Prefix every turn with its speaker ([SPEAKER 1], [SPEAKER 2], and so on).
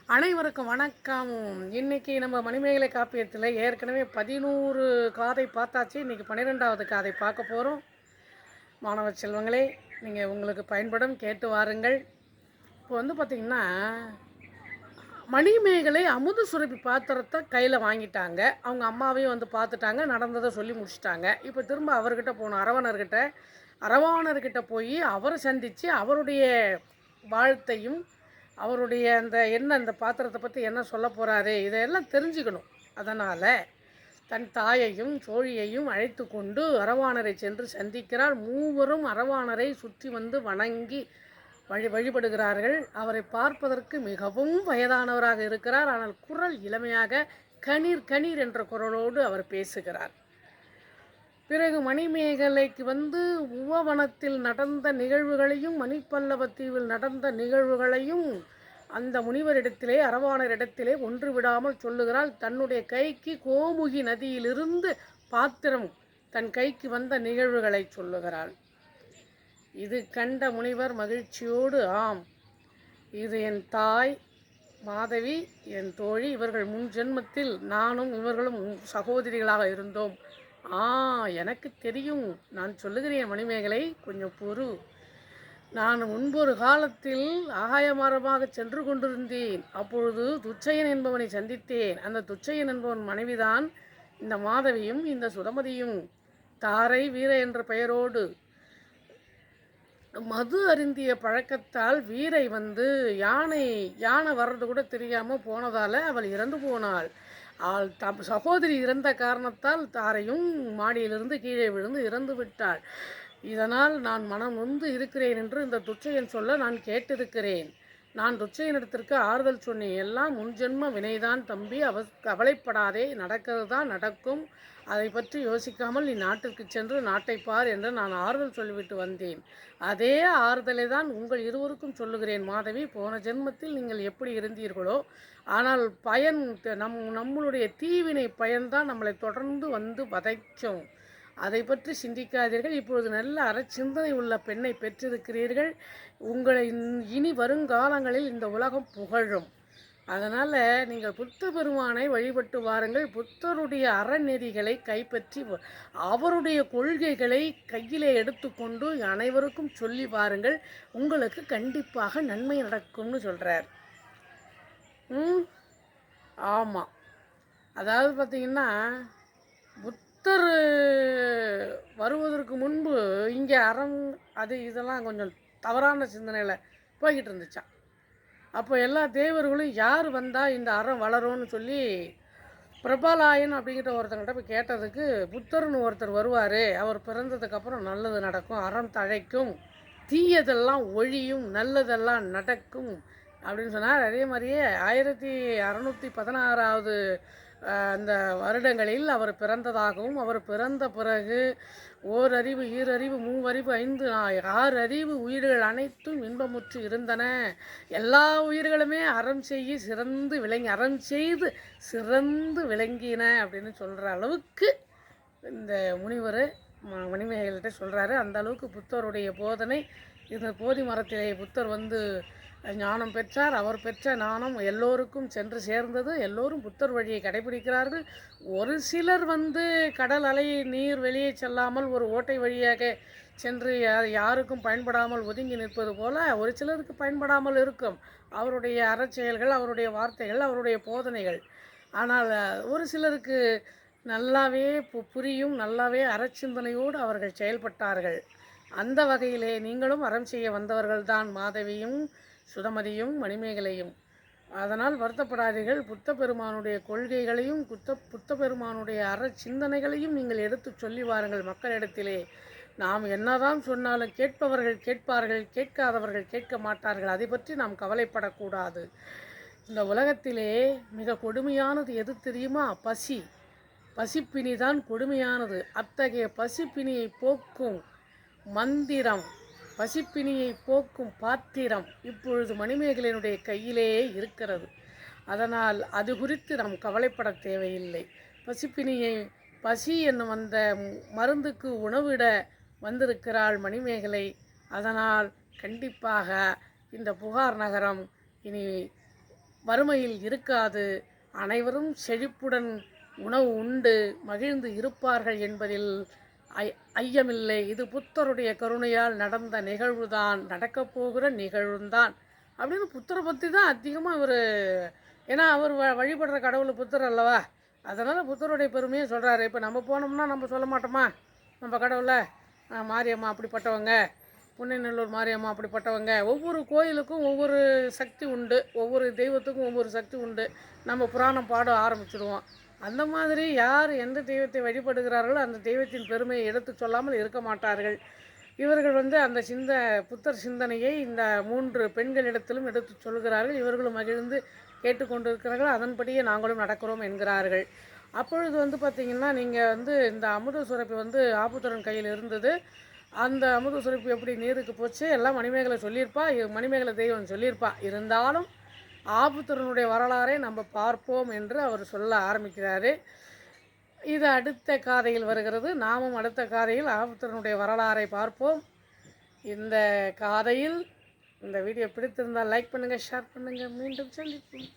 [SPEAKER 1] அனைவருக்கும் வணக்கம். இன்னைக்கு நம்ம மணிமேகலை காப்பியத்தில் ஏற்கனவே 11 காதை பார்த்தாச்சு. இன்றைக்கி 12வது காதை பார்க்க போகிறோம். மாணவ செல்வங்களே, நீங்கள் உங்களுக்கு பயன்படும் கேட்டு வாருங்கள். இப்போ வந்து பார்த்திங்கன்னா, மணிமேகலை அமுத சுரபி பாத்திரத்தை கையில் வாங்கிட்டாங்க. அவங்க அம்மாவையும் வந்து பார்த்துட்டாங்க, நடந்ததை சொல்லி முடிச்சிட்டாங்க. இப்போ திரும்ப அவர்கிட்ட போகணும், அரவாணர்கிட்ட போய் அவரை சந்தித்து அவருடைய வாழ்த்தையும் அவருடைய அந்த பாத்திரத்தை பற்றி என்ன சொல்ல போகிறாரு இதையெல்லாம் தெரிஞ்சுக்கணும். அதனால் தன் தாயையும் சோழியையும் அழைத்து கொண்டு அரவாணரை சென்று சந்திக்கிறார். மூவரும் அரவாணரை சுற்றி வந்து வணங்கி வழிபடுகிறார்கள். அவரை பார்ப்பதற்கு மிகவும் வயதானவராக இருக்கிறார். ஆனால் குரல் இளமையாக கணீர் கணீர் என்ற குரலோடு அவர் பேசுகிறார். பிறகு மணிமேகலைக்கு வந்து உவவனத்தில் நடந்த நிகழ்வுகளையும் மணிப்பல்லவத்தீவில் நடந்த நிகழ்வுகளையும் அந்த முனிவரிடத்திலே அரவாணரிடத்திலே ஒன்று விடாமல் சொல்லுகிறாள். தன்னுடைய கைக்கு கோமுகி நதியிலிருந்து பாத்திரம் தன் கைக்கு வந்த நிகழ்வுகளை சொல்லுகிறாள். இது கண்ட முனிவர் மகிழ்ச்சியோடு, ஆம், இது என் தாய் மாதவி, என் தோழி, இவர்கள் முன் ஜென்மத்தில் நானும் இவர்களும் சகோதரிகளாக இருந்தோம். எனக்கு தெரியும், நான் சொல்லுகிறேன் மணிமேகலை, கொஞ்சம் பொறு. நான் முன்பொரு காலத்தில் ஆகாயமாரமாக சென்று கொண்டிருந்தேன். அப்பொழுது துச்சயன் என்பவனை சந்தித்தேன். அந்த துச்சயன் என்பவன் மனைவிதான் இந்த மாதவியும் இந்த சுதமதியும். தாரை வீர என்ற பெயரோடு மது அருந்திய பழக்கத்தால் வீரை வந்து யானை வர்றது கூட தெரியாமல் போனதால் அவள் இறந்து போனாள். சகோதரி இறந்த காரணத்தால் தாரையும் மாடியிலிருந்து கீழே விழுந்து இறந்து விட்டாள். இதனால் நான் மனம் நொந்து இருக்கிறேன் என்று இந்த துச்சயன் சொல்ல நான் கேட்டிருக்கிறேன். நான் துச்சயனிடத்திற்கு ஆறுதல் சொன்னேன். எல்லாம் முன்ஜென்ம வினைதான் தம்பி, கவலைப்படாதே, நடக்கிறது தான் நடக்கும். அதை பற்றி யோசிக்காமல் நீ நாட்டிற்கு சென்று நாட்டை பார் என்று நான் ஆறுதல் சொல்லிவிட்டு வந்தேன். அதே ஆறுதலை தான் உங்கள் இருவருக்கும் சொல்லுகிறேன் மாதவி. போன ஜென்மத்தில் நீங்கள் எப்படி இருந்தீர்களோ, ஆனால் பயன் நம்மளுடைய தீவினை பயன்தான் நம்மளை தொடர்ந்து வந்து வதைக்கும். அதை பற்றி சிந்திக்காதீர்கள். இப்பொழுது நல்ல அறச்சிந்தனை உள்ள பெண்ணை பெற்றிருக்கிறீர்கள். உங்களை இனி வருங்காலங்களில் இந்த உலகம் புகழும். அதனால் நீங்கள் புத்த பெருமானை வழிபட்டு வாருங்கள். புத்தருடைய அறநெறிகளை கைப்பற்றி அவருடைய கொள்கைகளை கையிலே எடுத்துக்கொண்டு அனைவருக்கும் சொல்லி வாருங்கள். உங்களுக்கு கண்டிப்பாக நன்மை நடக்கும்னு சொல்கிறார். ஆமாம், அதாவது பார்த்திங்கன்னா, புத்தர் வருவதற்கு முன்பு இங்கே அறம் இதெல்லாம் கொஞ்சம் தவறான சிந்தனையில் போய்கிட்டு இருந்துச்சான். அப்போ எல்லா தேவர்களும் யார் வந்தால் இந்த அறம் வளரும்னு சொல்லி பிரபலாயன் அப்படிங்கிற ஒருத்தங்கிட்ட போய் கேட்டதுக்கு, புத்தர்னு ஒருத்தர் வருவார், அவர் பிறந்ததுக்கப்புறம் நல்லது நடக்கும், அறம் தழைக்கும், தீயதெல்லாம் ஒழியும், நல்லதெல்லாம் நடக்கும் அப்படின்னு சொன்னார். அதே மாதிரியே 1616வது அந்த வருடங்களில் அவர் பிறந்ததாகவும், அவர் பிறந்த பிறகு ஓரறிவு, ஈரறிவு, மூவறிவு, 5, 6 அறிவு உயிர்கள் அனைத்தும் இன்பமுற்று இருந்தன. எல்லா உயிர்களுமே அறம் செய்து சிறந்து விளங்கின அப்படின்னு சொல்கிற அளவுக்கு இந்த முனிவர் மணிமேகலைகிட்ட சொல்கிறாரு. அந்த அளவுக்கு புத்தருடைய போதனை. இந்த போதி மரத்திலே புத்தர் வந்து ஞானம் பெற்றார். அவர் பெற்ற ஞானம் எல்லோருக்கும் சென்று சேர்ந்தது. எல்லோரும் புத்தர் வழியை கடைபிடிக்கிறார்கள். ஒரு சிலர் வந்து கடல் அலை நீர் வெளியே செல்லாமல் ஒரு ஓட்டை வழியாக சென்று யாருக்கும் பயன்படாமல் ஒதுங்கி நிற்பது போல ஒரு சிலருக்கு பயன்படாமல் இருக்கும் அவருடைய அறச்செயல்கள், அவருடைய வார்த்தைகள், அவருடைய போதனைகள். ஆனால் ஒரு சிலருக்கு நல்லாவே புரியும், நல்லாவே அறச்சிந்தனையோடு அவர்கள் செயல்பட்டார்கள். அந்த வகையிலே நீங்களும் அறம் செய்ய வந்தவர்கள்தான் மாதவியும் சுதமதியும் மணிமேகலையும். அதனால் வருத்தப்படாதீர்கள். புத்த பெருமானுடைய கொள்கைகளையும் புத்த பெருமானுடைய அறச்சிந்தனைகளையும் நீங்கள் எடுத்து சொல்லி வாருங்கள் மக்களிடத்திலே. நாம் என்னதான் சொன்னாலும் கேட்பவர்கள் கேட்பார்கள், கேட்காதவர்கள் கேட்க மாட்டார்கள். அதை பற்றி நாம் கவலைப்படக்கூடாது. இந்த உலகத்திலே மிக கொடுமையானது எது தெரியுமா? பசிப்பினி தான் கொடுமையானது. அத்தகைய பசிப்பினியை போக்கும் மந்திரம், பசிப்பினியை போக்கும் பாத்திரம் இப்பொழுது மணிமேகலையினுடைய கையிலேயே இருக்கிறது. அதனால் அது குறித்து நாம் கவலைப்பட தேவையில்லை. பசி என்னும் அந்த மருந்துக்கு உணவிட வந்திருக்கிறாள் மணிமேகலை. அதனால் கண்டிப்பாக இந்த புகார் நகரம் இனி வறுமையில் இருக்காது. அனைவரும் செழிப்புடன் உணவு உண்டு மகிழ்ந்து இருப்பார்கள் என்பதில் ஐயமில்லை. இது புத்தருடைய கருணையால் நடந்த நிகழ்வுதான், நடக்கப் போகிற நிகழ்வுதான் அப்படின்னு புத்தரை பற்றி தான் அதிகமாக இவர், ஏன்னா அவர் வழிபடுற கடவுள் புத்தர் அல்லவா, அதனால் புத்தருடைய பெருமையை சொல்கிறாரு. இப்போ நம்ம போனோம்னா நம்ம சொல்ல மாட்டோமா, நம்ம கடவுளை மாரியம்மா அப்படிப்பட்டவங்க, புன்னைநல்லூர் மாரியம்மா அப்படிப்பட்டவங்க. ஒவ்வொரு கோயிலுக்கும் ஒவ்வொரு சக்தி உண்டு, ஒவ்வொரு தெய்வத்துக்கும் ஒவ்வொரு சக்தி உண்டு. நம்ம புராணம் பாட ஆரம்பிச்சிடுவோம். அந்த மாதிரி யார் எந்த தெய்வத்தை வழிபடுகிறார்களோ அந்த தெய்வத்தின் பெருமையை எடுத்து சொல்லாமல் இருக்க மாட்டார்கள். இவர்கள் அந்த புத்தர் சிந்தனையை இந்த 3 பெண்களிடத்திலும் எடுத்து சொல்கிறார்கள். இவர்களும் மகிழ்ந்து கேட்டுக்கொண்டிருக்கிறார்கள். அதன்படியே நாங்களும் நடக்கிறோம் என்கிறார்கள். அப்பொழுது பார்த்திங்கன்னா, நீங்கள் இந்த அமுத சுரப்பி ஆபுத்திரன் கையில் இருந்தது. அந்த அமுத சுரப்பி எப்படி நீருக்கு போச்சு எல்லாம் மணிமேகலை சொல்லியிருப்பா, மணிமேகலை தெய்வம் சொல்லியிருப்பா. இருந்தாலும் ஆபுத்திரனுடைய வரலாறை நம்ம பார்ப்போம் என்று அவர் சொல்ல ஆரம்பிக்கிறாரு. இது அடுத்த காதையில் வருகிறது. நாமும் அடுத்த காதையில் ஆபுத்திரனுடைய வரலாறை பார்ப்போம். இந்த காதையில் இந்த வீடியோ பிடித்திருந்தால் லைக் பண்ணுங்கள், ஷேர் பண்ணுங்கள். மீண்டும் சந்திப்போம்.